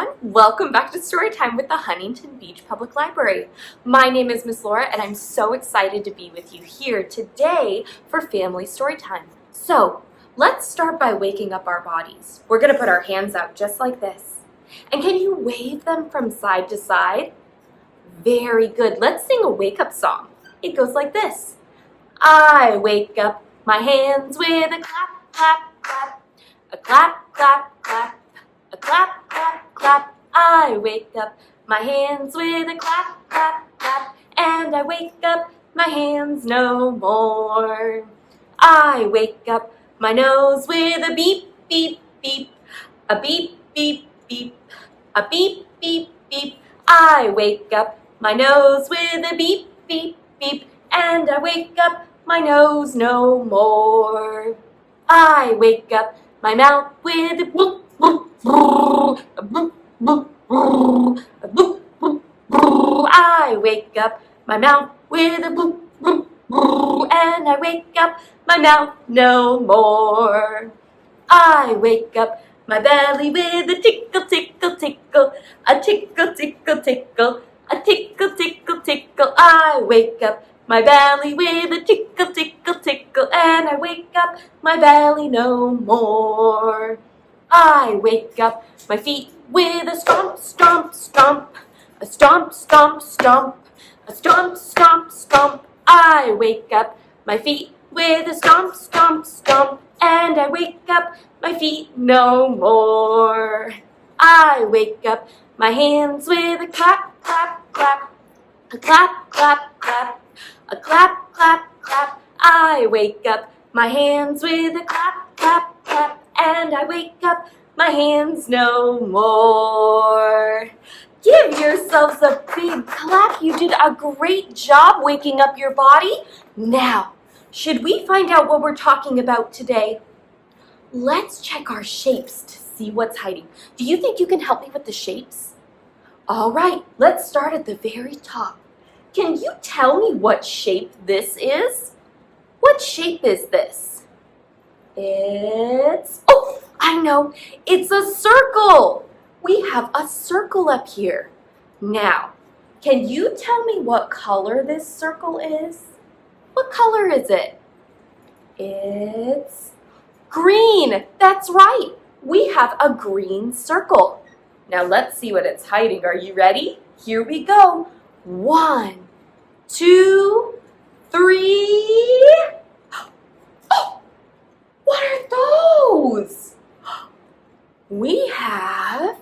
everyone. Welcome back to Storytime with the Huntington Beach Public Library. My name is Miss Laura and I'm so excited to be with you here today for Family Storytime. So, let's start by waking up our bodies. We're going to put our hands out just like this. And can you wave them from side to side? Very good. Let's sing a wake-up song. It goes like this. I wake up my hands with a clap, clap, clap. A clap, clap, clap. A clap, clap, clap. I wake up my hands with a clap, clap, clap. And I wake up my hands no more. I wake up my nose with a beep, beep, beep. A beep, beep, beep. A beep, beep, beep. I wake up my nose with a beep, beep, beep. And I wake up my nose no more. I wake up my mouth with a boop, boop, boop, a boop, boop, boop, a boop, boop, boop. I wake up my mouth with a boop, boop, boop, and I wake up my mouth no more. I wake up my belly with a tickle, tickle, tickle, a tickle, tickle, tickle, a tickle, tickle, tickle. I wake up my belly with a tickle, tickle, tickle, and I wake up my belly no more. I wake up my feet with a stomp, stomp, stomp, a stomp, stomp, stomp, a stomp, stomp, stomp. I wake up my feet with a stomp, stomp, stomp, and I wake up my feet no more. I wake up my hands with a clap, clap, clap, a clap, clap, clap. A clap, clap, clap. I wake up my hands with a clap, clap, clap. And I wake up my hands no more. Give yourselves a big clap. You did a great job waking up your body. Now, should we find out what we're talking about today? Let's check our shapes to see what's hiding. Do you think you can help me with the shapes? All right, let's start at the very top. Can you tell me what shape this is? What shape is this? Oh, I know, it's a circle. We have a circle up here. Now, can you tell me what color this circle is? What color is it? It's green. That's right. We have a green circle. Now let's see what it's hiding. Are you ready? Here we go. 1, 2, 3. Oh, what are those? We have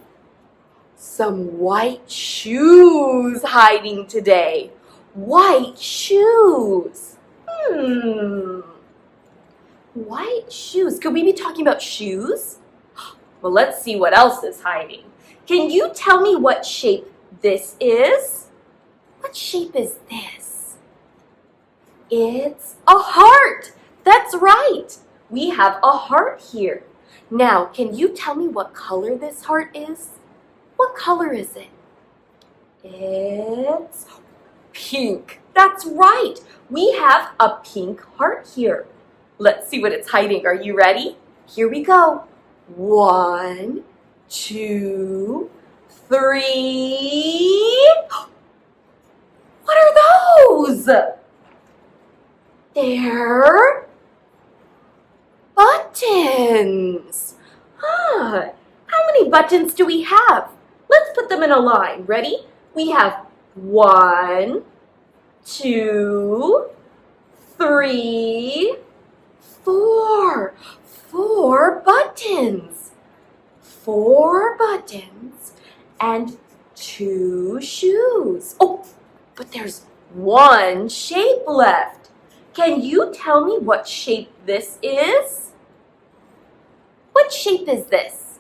some white shoes hiding today. White shoes. White shoes. Could we be talking about shoes? Well, let's see what else is hiding. Can you tell me what shape this is? What shape is this? It's a heart. That's right. We have a heart here. Now, can you tell me what color this heart is? What color is it? It's pink. That's right. We have a pink heart here. Let's see what it's hiding. Are you ready? Here we go. 1, 2, 3. What are those? They're buttons. How many buttons do we have? Let's put them in a line. Ready? We have 1, 2, 3, 4. 4 buttons. 4 buttons and 2 shoes. Oh, but there's one shape left. Can you tell me what shape this is? What shape is this?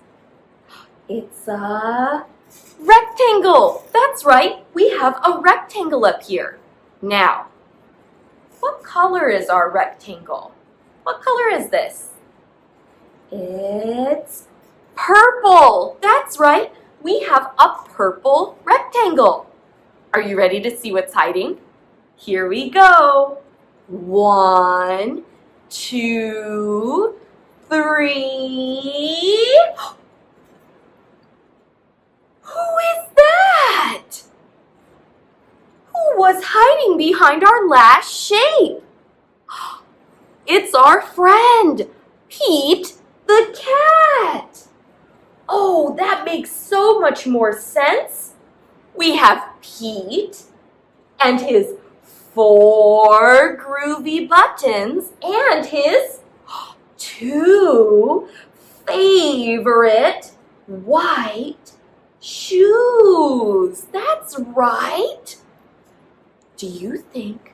It's a rectangle. That's right. We have a rectangle up here. Now, what color is our rectangle? What color is this? It's purple. That's right. We have a purple rectangle. Are you ready to see what's hiding? Here we go. 1, 2, 3. was hiding behind our last shape? It's our friend, Pete the cat. Oh, that makes so much more sense. We have Pete and his 4 groovy buttons and his 2 favorite white shoes. That's right. Do you think?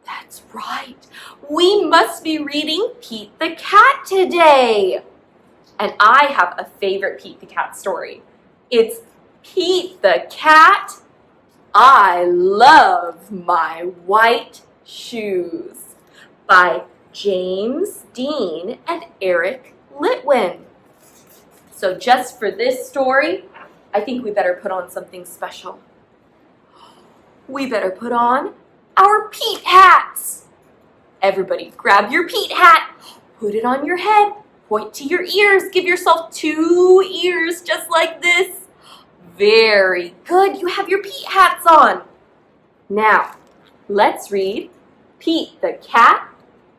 That's right. We must be reading Pete the Cat today. And I have a favorite Pete the Cat story. It's Pete the Cat, I Love My White Shoes by James Dean and Eric Litwin. So just for this story, I think we better put on something special. We better put on our Pete hats. Everybody grab your Pete hat, put it on your head, point to your ears, give yourself 2 ears just like this. Very good, you have your Pete hats on. Now, let's read Pete the Cat,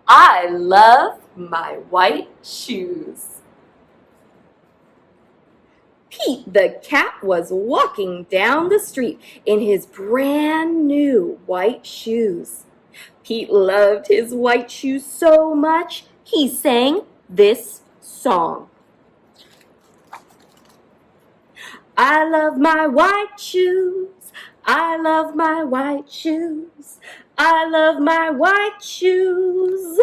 I Love My White Shoes. Pete the cat was walking down the street in his brand new white shoes. Pete loved his white shoes so much, he sang this song. I love my white shoes, I love my white shoes, I love my white shoes.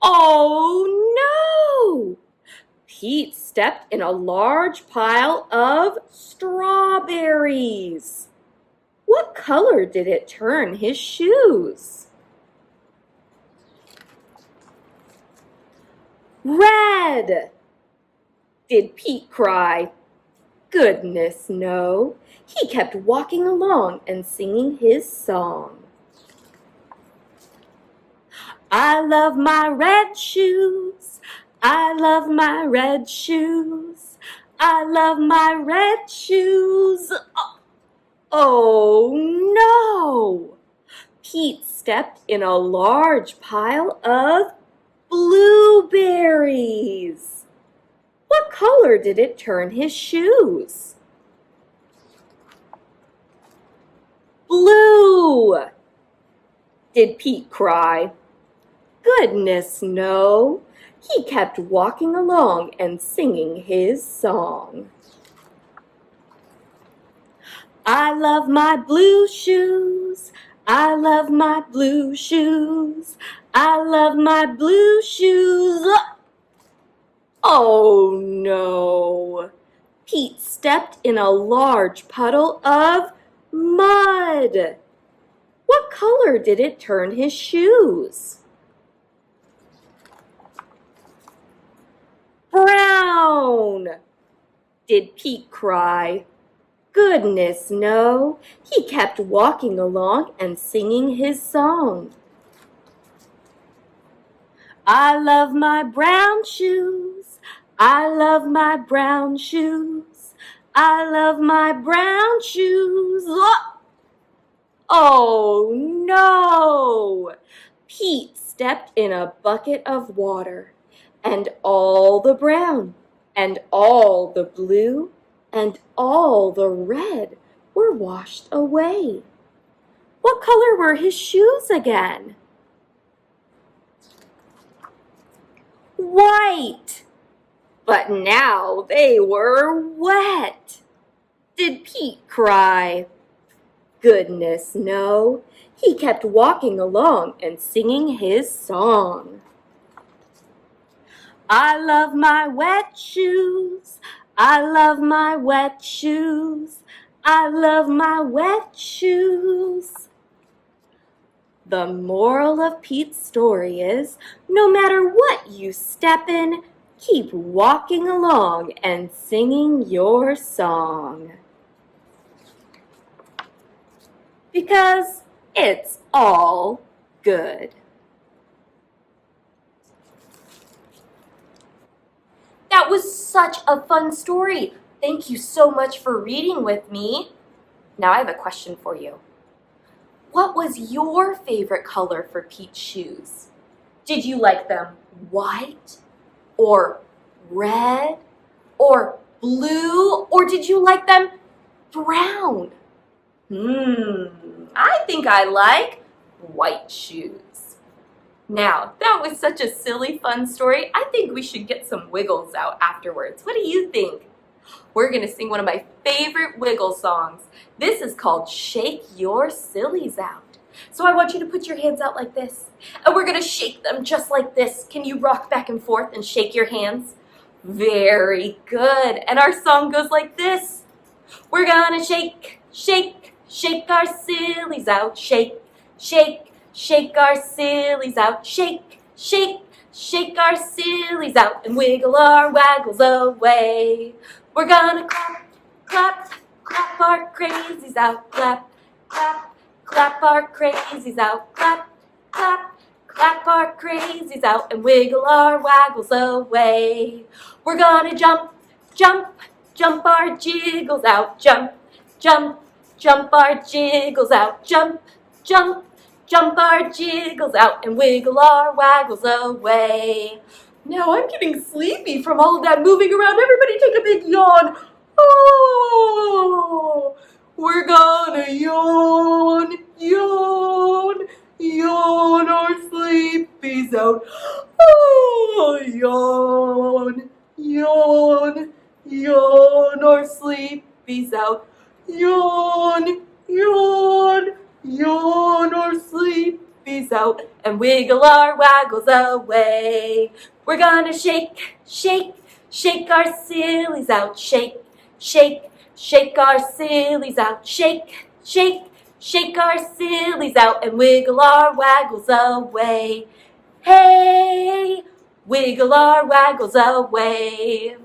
Oh no! Pete stepped in a large pile of strawberries. What color did it turn his shoes? Red! Did Pete cry? Goodness, no. He kept walking along and singing his song. I love my red shoes, I love my red shoes, I love my red shoes. Oh no! Pete stepped in a large pile of blueberries. What color did it turn his shoes? Blue! Did Pete cry? Goodness, no. He kept walking along and singing his song. I love my blue shoes, I love my blue shoes, I love my blue shoes. Oh no! Pete stepped in a large puddle of mud. What color did it turn his shoes? Brown! Did Pete cry? Goodness, no. He kept walking along and singing his song. I love my brown shoes, I love my brown shoes, I love my brown shoes. Oh no! Pete stepped in a bucket of water, and all the brown, and all the blue, and all the red were washed away. What color were his shoes again? White! But now they were wet. Did Pete cry? Goodness, no. He kept walking along and singing his song. I love my wet shoes, I love my wet shoes, I love my wet shoes. The moral of Pete's story is, no matter what you step in, keep walking along and singing your song. Because it's all good. That was such a fun story. Thank you so much for reading with me. Now I have a question for you. What was your favorite color for Pete's shoes? Did you like them white or red or blue, or did you like them brown? I think I like white shoes. Now, that was such a silly, fun story. I think we should get some wiggles out afterwards. What do you think? We're gonna sing one of my favorite wiggle songs. This is called Shake Your Sillies Out. So I want you to put your hands out like this, and we're gonna shake them just like this. Can you rock back and forth and shake your hands? Very good. And our song goes like this. We're gonna shake, shake, shake our sillies out. Shake, shake, shake our sillies out. Shake, shake, shake our sillies out, and wiggle our waggles away. We're gonna clap, clap, clap our crazies out. Clap, clap, clap our crazies out. Clap, clap, clap our crazies out, and wiggle our waggles away. We're gonna jump, jump, jump our jiggles out. Jump, jump, jump our jiggles out. Jump, jump, jump our jiggles out, and wiggle our waggles away. Now I'm getting sleepy from all of that moving around. Everybody take a big yawn. Oh, we're gonna yawn, yawn, yawn our sleepies out. Oh, yawn, yawn, yawn our sleepies out. Yawn, yawn, yawn our sleepies out, and wiggle our waggles away. We're gonna shake, shake, shake our sillies out. Shake, shake, shake our sillies out. Shake, shake, shake our sillies out, and wiggle our waggles away. Hey, wiggle our waggles away.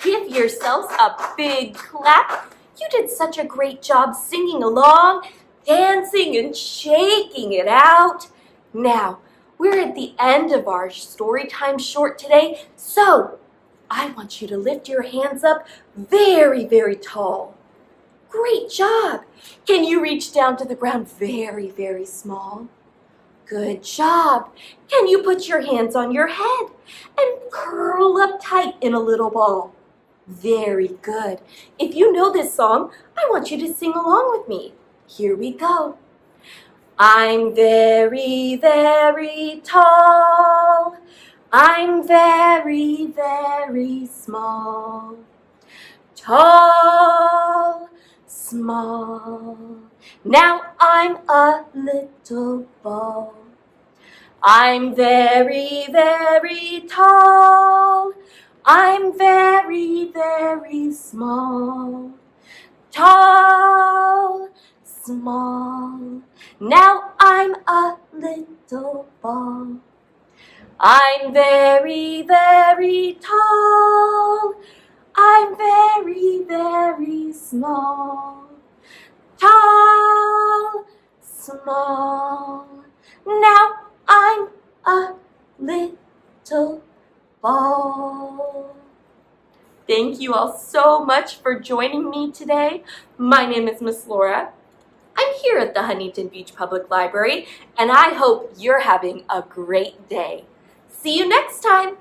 Give yourselves a big clap. You did such a great job singing along, dancing and shaking it out. Now, we're at the end of our story time short today, so I want you to lift your hands up very, very tall. Great job. Can you reach down to the ground very, very small? Good job. Can you put your hands on your head and curl up tight in a little ball? Very good. If you know this song, I want you to sing along with me. Here we go. I'm very, very tall. I'm very, very small. Tall, small. Now I'm a little ball. I'm very, very tall. I'm very, very small. Tall, small. Now I'm a little ball. I'm very, very tall. I'm very, very small. Tall, small. Now I'm a little ball. Thank you all so much for joining me today. My name is Miss Laura. I'm here at the Huntington Beach Public Library, and I hope you're having a great day. See you next time.